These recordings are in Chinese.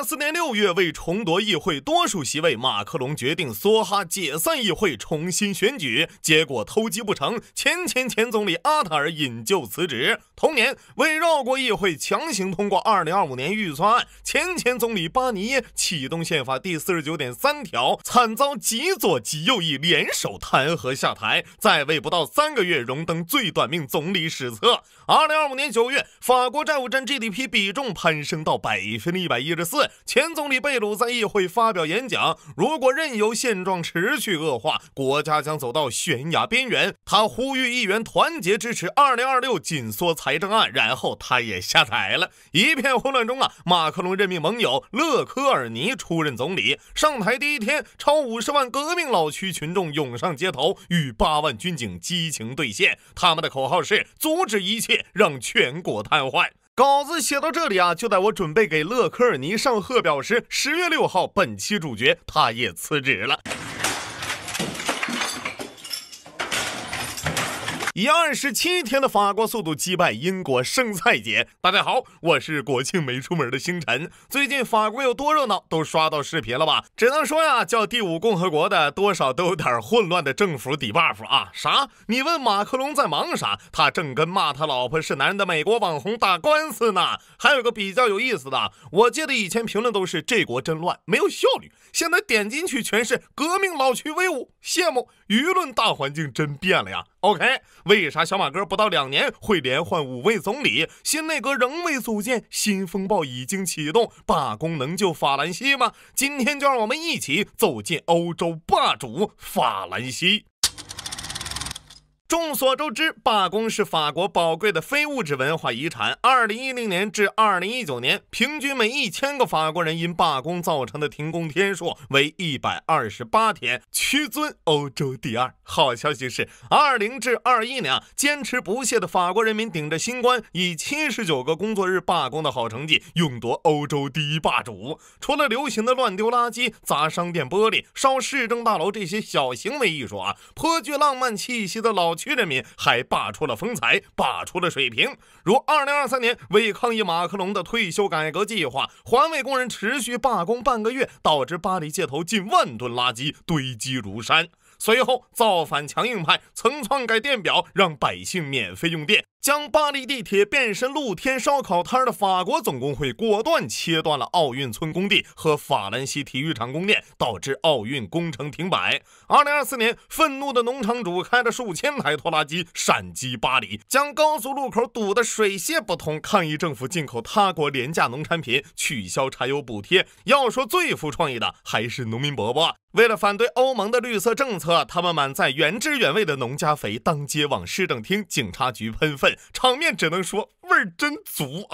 2024年6月，为重夺议会多数席位，马克龙决定梭哈解散议会，重新选举。结果偷鸡不成，前总理阿塔尔引咎辞职。同年，为绕过议会强行通过2025年预算案，前总理巴尼耶启动宪法第49.3条，惨遭极左极右翼联手弹劾下台，在位不到3个月荣登最短命总理史册。2025年9月，法国债务占 GDP 比重攀升到114%。前总理贝鲁在议会发表演讲，如果任由现状持续恶化，国家将走到悬崖边缘。他呼吁议员团结支持2026紧缩财政案，然后他也下台了。一片混乱中马克龙任命盟友勒科尔尼出任总理。上台第一天，超50万革命老区群众涌上街头，与8万军警激情对线。他们的口号是阻止一切，让全国瘫痪。稿子写到这里就在我准备给勒科尔尼上贺表时，10月6号，本期主角他也辞职了。以27天的法国速度击败英国生菜节。大家好，我是国庆没出门的星辰。最近法国有多热闹，都刷到视频了吧？只能说叫第5共和国的多少都有点混乱的政府底 buff 啥？你问马克龙在忙啥？他正跟骂他老婆是男人的美国网红打官司呢。还有个比较有意思的，我记得以前评论都是这国真乱，没有效率，现在点进去全是革命老区威武，羡慕。舆论大环境真变了呀。OK， 为啥小马哥不到2年会连换5位总理？新内阁仍未组建，新风暴已经启动，罢工能救法兰西吗？今天就让我们一起走进欧洲霸主法兰西。众所周知，罢工是法国宝贵的非物质文化遗产。2010年至2019年，平均每1000个法国人因罢工造成的停工天数为128天，屈尊欧洲第2。好消息是，20至21年坚持不懈的法国人民顶着新冠，以79个工作日罢工的好成绩，勇夺欧洲第1霸主。除了流行的乱丢垃圾、砸商店玻璃、烧市政大楼这些小行为艺术颇具浪漫气息的老区人民还罢出了风采，罢出了水平。如2023年为抗议马克龙的退休改革计划，环卫工人持续罢工半个月，导致巴黎街头近万吨垃圾堆积如山。随后造反强硬派曾篡改电表，让百姓免费用电，将巴黎地铁变身露天烧烤摊的法国总工会果断切断了奥运村工地和法兰西体育场供电，导致奥运工程停摆。2024年，愤怒的农场主开着数千台拖拉机闪击巴黎，将高速路口堵得水泄不通，抗议政府进口他国廉价农产品，取消柴油补贴。要说最富创意的还是农民伯伯，为了反对欧盟的绿色政策，他们满载原汁原味的农家肥当街往市政厅、警察局喷粪，场面只能说味儿真足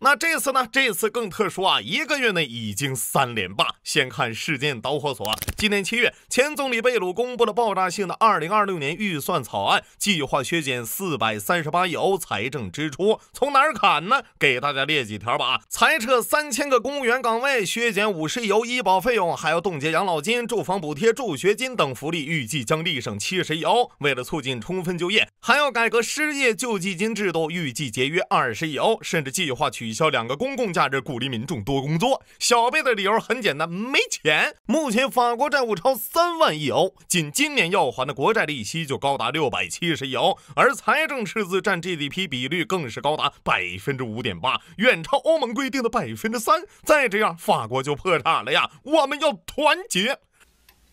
那这次呢？这次更特殊1个月内已经3连罢。先看事件导火索。今年7月，前总理贝鲁公布了爆炸性的2026年预算草案，计划削减438亿欧财政支出。从哪儿砍呢？给大家列几条吧裁撤3000个公务员岗位，削减50亿欧医保费用，还要冻结养老金、住房补贴、助学金等福利，预计将立省70亿欧。为了促进充分就业，还要改革失业救济金制度，预计节约20亿欧，甚至计划取消2个公共假日，鼓励民众多工作。小贝的理由很简单，没钱。目前法国债务超3万亿欧，仅今年要还的国债利息就高达670亿欧，而财政赤字占 GDP 比率更是高达 5.8%， 远超欧盟规定的 3%。再这样，法国就破产了呀！我们要团结。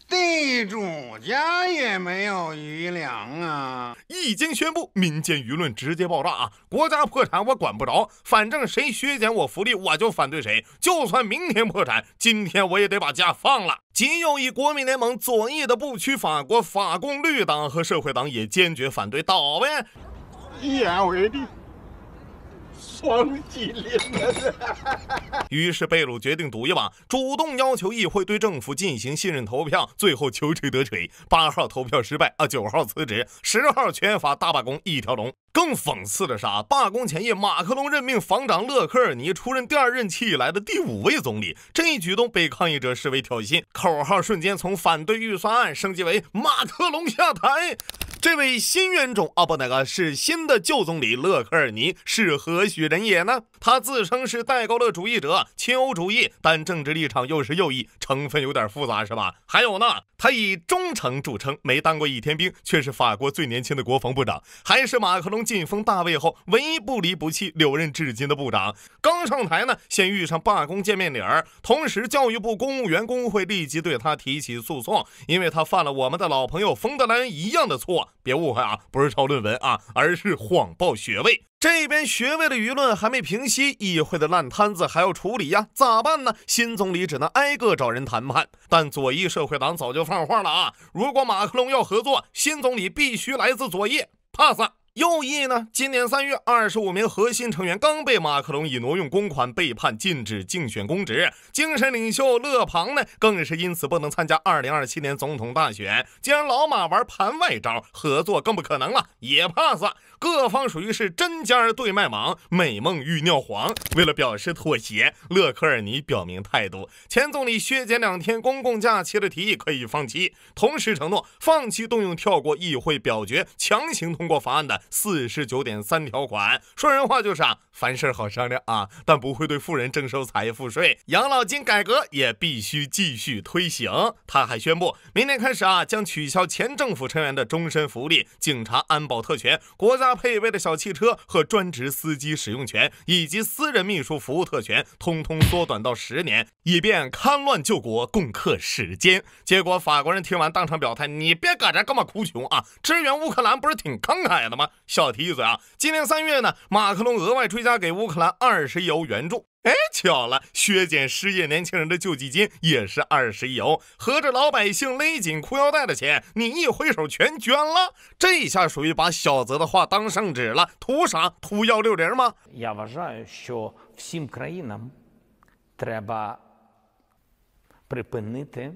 地主家也没有余粮一经宣布，民间舆论直接爆炸国家破产我管不着，反正谁削减我福利我就反对谁，就算明天破产，今天我也得把假放了。极右翼国民联盟左翼的不屈法国法共绿党和社会党也坚决反对，倒呗。一言为定，双击临门。于是贝鲁决定赌一把，主动要求议会对政府进行信任投票，最后求锤得锤，8号投票失败9号辞职，10号全法大罢工一条龙。更讽刺的是罢工前夜，马克龙任命防长勒科尔尼出任第2任期以来的第5位总理，这一举动被抗议者视为挑衅，口号瞬间从反对预算案升级为马克龙下台。这位新冤种啊，不，那个是新的旧总理勒克尔尼是何许人也呢？他自称是戴高乐主义者、亲欧主义，但政治立场又是右翼，成分有点复杂是吧？还有呢，他以忠诚著称，没当过一天兵，却是法国最年轻的国防部长，还是马克龙晋封大位后唯一不离不弃、留任至今的部长。刚上台呢，先遇上罢工见面礼儿，同时教育部公务员工会立即对他提起诉讼，因为他犯了我们的老朋友冯德莱恩一样的错。别误会啊，不是抄论文啊，而是谎报学位。这边学位的舆论还没平息，议会的烂摊子还要处理呀，咋办呢？新总理只能挨个找人谈判。但左翼社会党早就放话了啊，如果马克龙要合作，新总理必须来自左翼 ，pass。右翼呢？今年3月，25名核心成员刚被马克龙以挪用公款被判禁止竞选公职。精神领袖勒庞呢，更是因此不能参加2027年总统大选。既然老马玩盘外招，合作更不可能了，也 pass。各方属于是针尖对麦芒，美梦欲尿黄。为了表示妥协，勒克尔尼表明态度，前总理削减2天公共假期的提议可以放弃，同时承诺放弃动用跳过议会表决强行通过法案的49.3条款。说人话就是啊，凡事好商量啊，但不会对富人征收财富税。养老金改革也必须继续推行。他还宣布，明年开始啊，将取消前政府成员的终身福利、警察安保特权、国家配备的小汽车和专职司机使用权，以及私人秘书服务特权，通通缩短到10年，以便戡乱救国，共克时艰。结果法国人听完当场表态，你别搁这干嘛哭穷啊，支援乌克兰不是挺慷慨的吗？小提一嘴啊，今年3月呢，马克龙额外追加给乌克兰20亿欧援助。哎，巧了，削减失业年轻人的救济金也是20亿欧，合着老百姓勒紧裤腰带的钱，你一挥手全捐了。这下属于把小泽的话当圣旨了，图啥？图160吗？ Я вважаю, що всім країнам треба припинити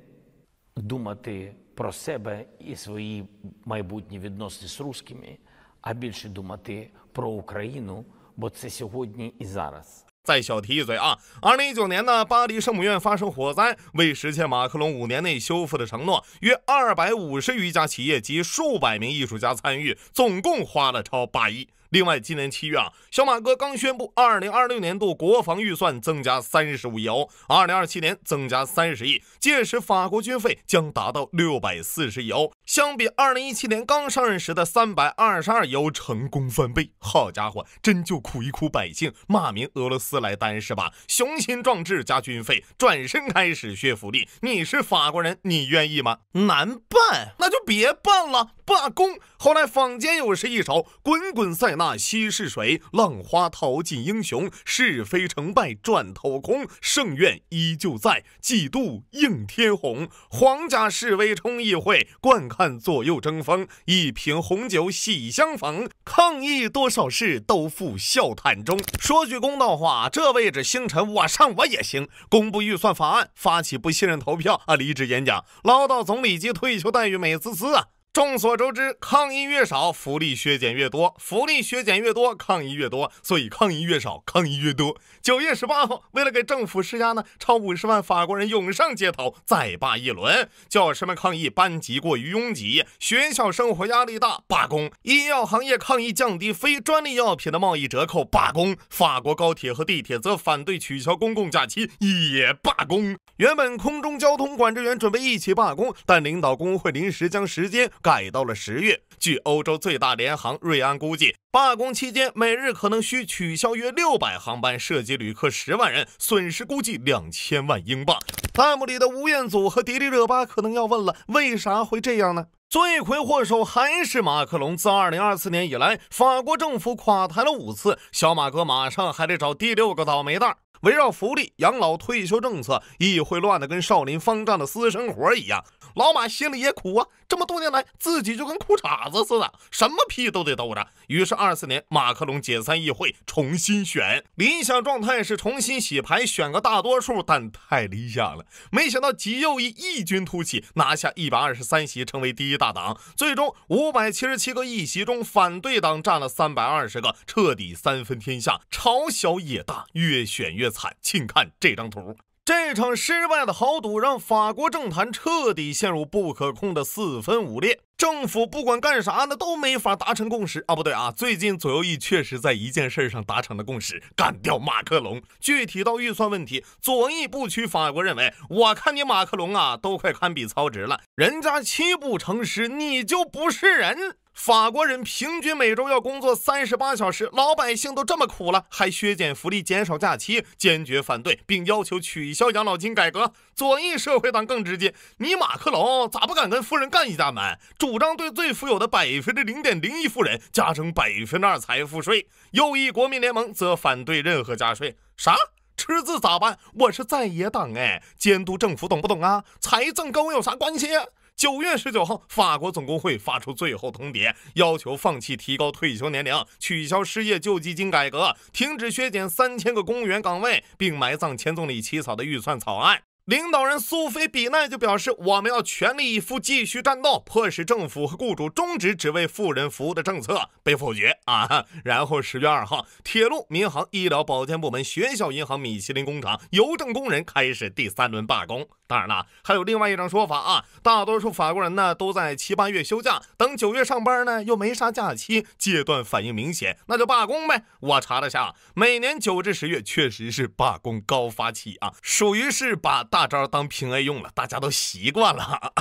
думати про себе і свої майбутні відносини з русскими, а більше думати про Україну, бо це сьогодні і зараз. 再小提一嘴啊，2019年呢，巴黎圣母院发生火灾，为实现马克龙5年内修复的承诺，约250余家企业及数百名艺术家参与，总共花了超8亿。另外，今年7月啊，小马哥刚宣布2026年度国防预算增加35亿欧，2027年增加30亿，届时法国军费将达到640亿欧，相比2017年刚上任时的322亿欧，成功翻倍。好家伙，真就苦一苦百姓，骂名俄罗斯来担是吧？雄心壮志加军费，转身开始削福利，你是法国人，你愿意吗？难办，那就别办了，罢工。后来坊间有诗一首：滚滚塞纳西逝水，浪花淘尽英雄，是非成败转头空，圣愿依旧在，几度应天虹。皇家示威冲议会，观看左右争锋，一瓶红酒喜相逢，抗议多少事都付笑谈中。说句公道话，这位置星辰我上我也行。公布预算法案，发起不信任投票啊，离职演讲，唠叨总理级退休待遇美滋滋啊。众所周知，抗议越少，福利削减越多；福利削减越多，抗议越多，所以抗议越少，抗议越多。9月18号，为了给政府施压呢，超50万法国人涌上街头，再罢一轮。教师们抗议班级过于拥挤，学校生活压力大，罢工；医药行业抗议降低非专利药品的贸易折扣，罢工；法国高铁和地铁则反对取消公共假期，也罢工。原本空中交通管制员准备一起罢工，但领导工会临时将时间改到了10月。据欧洲最大联航瑞安估计，罢工期间每日可能需取消约600航班，涉及旅客10万人，损失估计2000万英镑。弹幕里的吴彦祖和迪丽热巴可能要问了，为啥会这样呢？罪魁祸首还是马克龙。自2024年以来，法国政府垮台了5次，小马哥马上还得找第6个倒霉蛋。围绕福利、养老、退休政策，议会乱得跟少林方丈的私生活一样。老马心里也苦啊，这么多年来自己就跟裤衩子似的，什么屁都得兜着。于是24年，马克龙解散议会，重新选。理想状态是重新洗牌，选个大多数，但太理想了。没想到极右翼异军突起，拿下123席，成为第1大党。最终577个议席中，反对党占了320个，彻底3分天下。朝小野大，越选越惨。请看这张图。这场失败的豪赌让法国政坛彻底陷入不可控的四分五裂，政府不管干啥呢都没法达成共识啊！不对啊，最近左右翼确实在一件事上达成了共识，干掉马克龙。具体到预算问题，左翼不屈法国认为，我看你马克龙啊都快堪比曹植了，人家七步成诗，你就不是人。法国人平均每周要工作38小时，老百姓都这么苦了，还削减福利、减少假期，坚决反对，并要求取消养老金改革。左翼社会党更直接，你马克龙咋不敢跟富人干一架呢？主张对最富有的0.01%富人加征2%财富税。右翼国民联盟则反对任何加税。啥？赤字咋办？我是在野党哎，监督政府懂不懂啊？财政跟我有啥关系啊？9月19号，法国总工会发出最后通牒，要求放弃提高退休年龄，取消失业救济金改革，停止削减3000个公务员岗位，并埋葬前总理起草的预算草案。领导人苏菲比奈就表示，我们要全力以赴继续战斗，迫使政府和雇主终止只为富人服务的政策，被否决啊。然后10月2号，铁路、民航、医疗保健部门、学校、银行、米其林工厂、邮政工人开始第3轮罢工。当然了，还有另外一种说法啊，大多数法国人呢都在7、8月休假，等9月上班呢又没啥假期，阶段反应明显，那就罢工呗。我查了下，每年9至10月确实是罢工高发期啊，属于是把大招当平 A 用了，大家都习惯了。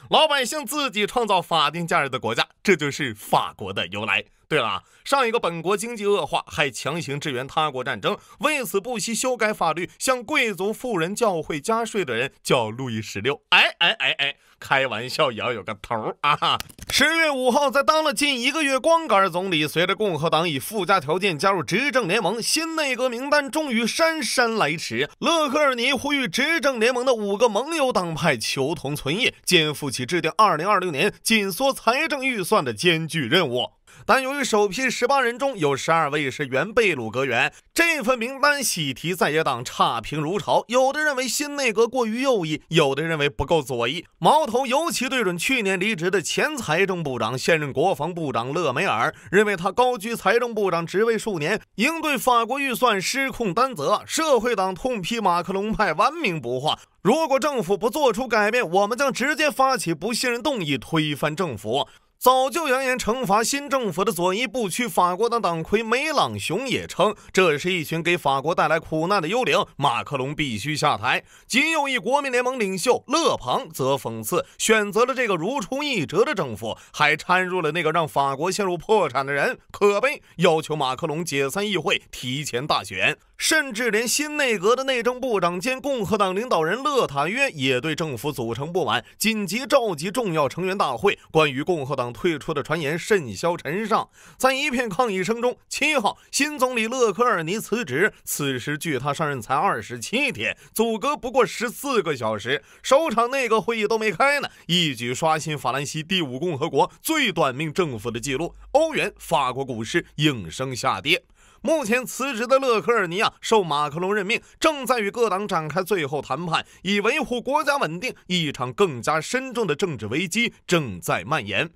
老百姓自己创造法定假日的国家，这就是法国的由来。对了，上一个本国经济恶化，还强行支援他国战争，为此不惜修改法律，向贵族、富人、教会加税的人叫路易16。开玩笑也要有个头啊！10月5号，在当了近1个月光杆总理，随着共和党以附加条件加入执政联盟，新内阁名单终于姗姗来迟。勒克尔尼呼吁执政联盟的5个盟友党派求同存异，肩负起制定2026年紧缩财政预算的艰巨任务。但由于首批18人中有12位是原贝鲁格员，这份名单喜提在野党差评如潮，有的认为新内阁过于右翼，有的认为不够左翼。矛头尤其对准去年离职的前财政部长、现任国防部长勒梅尔，认为他高居财政部长职位数年，应对法国预算失控担责。社会党痛批马克龙派顽冥不化，如果政府不做出改变，我们将直接发起不信任动议，推翻政府。早就扬言惩罚新政府的左翼不屈法国的党魁梅朗雄也称，这是一群给法国带来苦难的幽灵，马克龙必须下台。极右翼国民联盟领袖勒庞则讽刺，选择了这个如出一辙的政府，还掺入了那个让法国陷入破产的人，可悲，要求马克龙解散议会，提前大选。甚至连新内阁的内政部长兼共和党领导人勒塔约也对政府组成不满，紧急召集重要成员大会，关于共和党退出的传言甚嚣尘上。在一片抗议声中，7号新总理勒科尔尼辞职，此时距他上任才27天，阻隔不过14个小时，首场内阁会议都没开呢，一举刷新法兰西第5共和国最短命政府的记录。欧元、法国股市应声下跌。目前辞职的勒科尔尼受马克龙任命，正在与各党展开最后谈判，以维护国家稳定。一场更加深重的政治危机正在蔓延。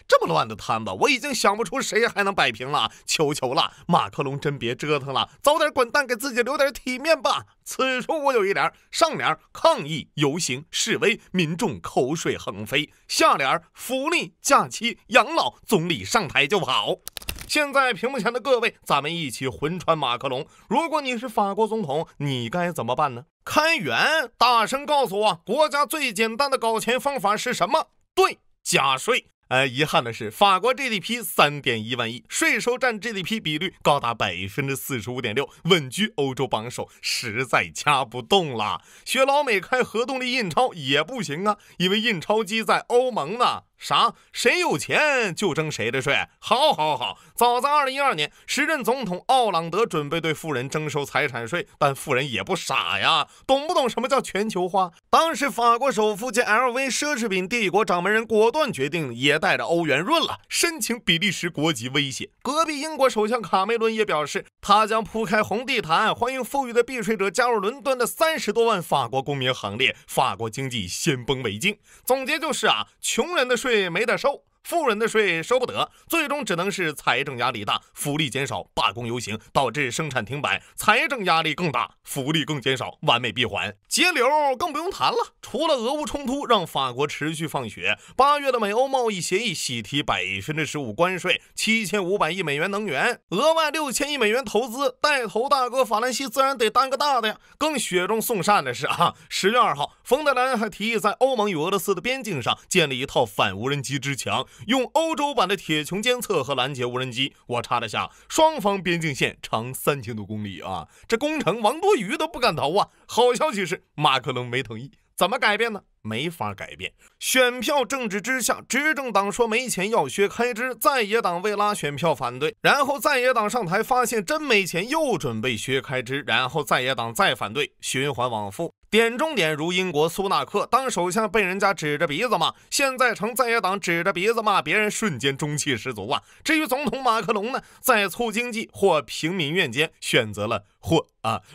这么乱的摊子，我已经想不出谁还能摆平了。求求了，马克龙真别折腾了，早点滚蛋，给自己留点体面吧。此处我有一联，上联抗议、游行、示威，民众口水横飞；下联福利、假期、养老，总理上台就跑。现在屏幕前的各位，咱们一起魂穿马克龙。如果你是法国总统，你该怎么办呢？开源，大声告诉我，国家最简单的搞钱方法是什么？对，加税。遗憾的是，法国 GDP 3.1万亿，税收占 GDP 比率高达 45.6%， 稳居欧洲榜首，实在掐不动了。学老美开核动力印钞也不行啊，因为印钞机在欧盟呢。啥？谁有钱就征谁的税？好，早在2012年，时任总统奥朗德准备对富人征收财产税，但富人也不傻呀，懂不懂什么叫全球化？当时法国首富兼 LV 奢侈品帝国掌门人果断决定也带着欧元润了，申请比利时国籍威胁。隔壁英国首相卡梅伦也表示，他将铺开红地毯，欢迎富裕的避税者加入伦敦的30多万法国公民行列，法国经济先崩为敬。总结就是穷人的税没得收，富人的税收不得，最终只能是财政压力大，福利减少，罢工游行，导致生产停摆，财政压力更大，福利更减少，完美闭环。节流更不用谈了，除了俄乌冲突让法国持续放血，8月的美欧贸易协议喜提15%关税，7500亿美元能源，额外6000亿美元投资，带头大哥法兰西自然得担个大的呀。更雪中送炭的是10月2号，冯德莱恩还提议在欧盟与俄罗斯的边境上建立一套反无人机之墙，用欧洲版的铁穹监测和拦截无人机。我查了下，双方边境线长3000多公里啊，这工程王多鱼都不敢投啊。好消息是马克龙没同意，怎么改变呢？没法改变。选票政治之下，执政党说没钱要削开支，在野党为拉选票反对，然后在野党上台发现真没钱，又准备削开支，然后在野党再反对，循环往复。点中点如英国苏纳克当首相被人家指着鼻子骂，现在成在野党指着鼻子骂别人，瞬间中气十足啊。至于总统马克龙呢，在促经济或平民怨间选择了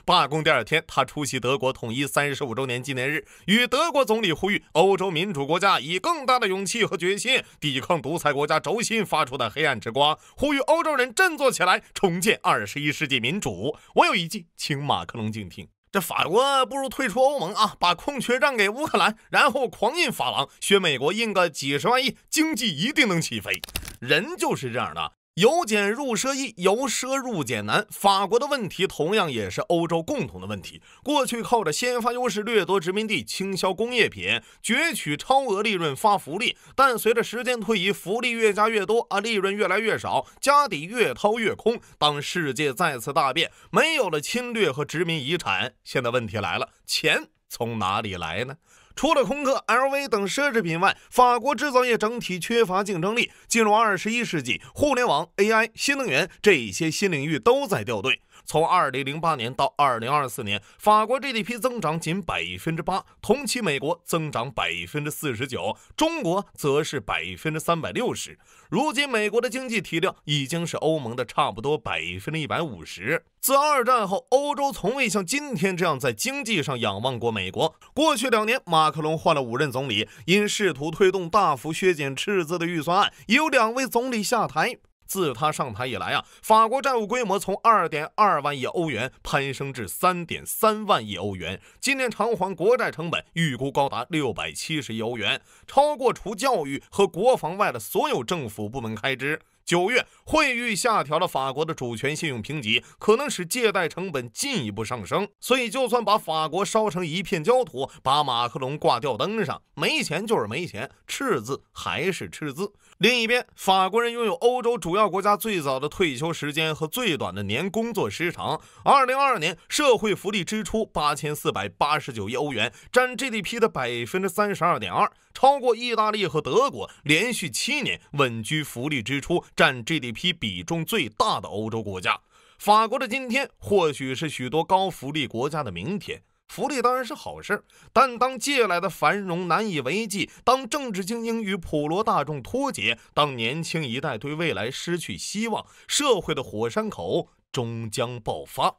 罢工第2天，他出席德国统一35周年纪念日，与德国总理呼吁欧洲民主国家以更大的勇气和决心抵抗独裁国家轴心发出的黑暗之光，呼吁欧洲人振作起来，重建21世纪民主。我有一计，请马克龙静听。这法国不如退出欧盟把空缺让给乌克兰，然后狂印法郎，学美国印个几十万亿，经济一定能起飞。人就是这样的，由俭入奢易，由奢入俭难。法国的问题同样也是欧洲共同的问题。过去靠着先发优势掠夺殖民地，倾销工业品，攫取超额利润发福利，但随着时间推移，福利越加越多利润越来越少，家底越掏越空。当世界再次大变，没有了侵略和殖民遗产，现在问题来了，钱从哪里来呢？除了空客、LV 等奢侈品外，法国制造业整体缺乏竞争力。进入21世纪，互联网、AI、新能源这些新领域都在掉队。从2008年到2024年，法国 GDP 增长仅8%，同期美国增长49%，中国则是360%。如今美国的经济体量已经是欧盟的差不多150%。自2战后，欧洲从未像今天这样在经济上仰望过美国。过去2年，马克龙换了5任总理，因试图推动大幅削减赤字的预算案，也有2位总理下台。自他上台以来法国债务规模从2.2万亿欧元攀升至3.3万亿欧元，今年偿还国债成本预估高达670亿欧元，超过除教育和国防外的所有政府部门开支。9月，惠誉下调了法国的主权信用评级，可能使借贷成本进一步上升。所以，就算把法国烧成一片焦土，把马克龙挂吊灯上，没钱就是没钱，赤字还是赤字。另一边，法国人拥有欧洲主要国家最早的退休时间和最短的年工作时长。2022年，社会福利支出8489亿欧元，占 GDP 的32.2%，超过意大利和德国，连续7年稳居福利支出占 GDP 比重最大的欧洲国家。法国的今天或许是许多高福利国家的明天。福利当然是好事，但当借来的繁荣难以为继，当政治精英与普罗大众脱节，当年轻一代对未来失去希望，社会的火山口终将爆发。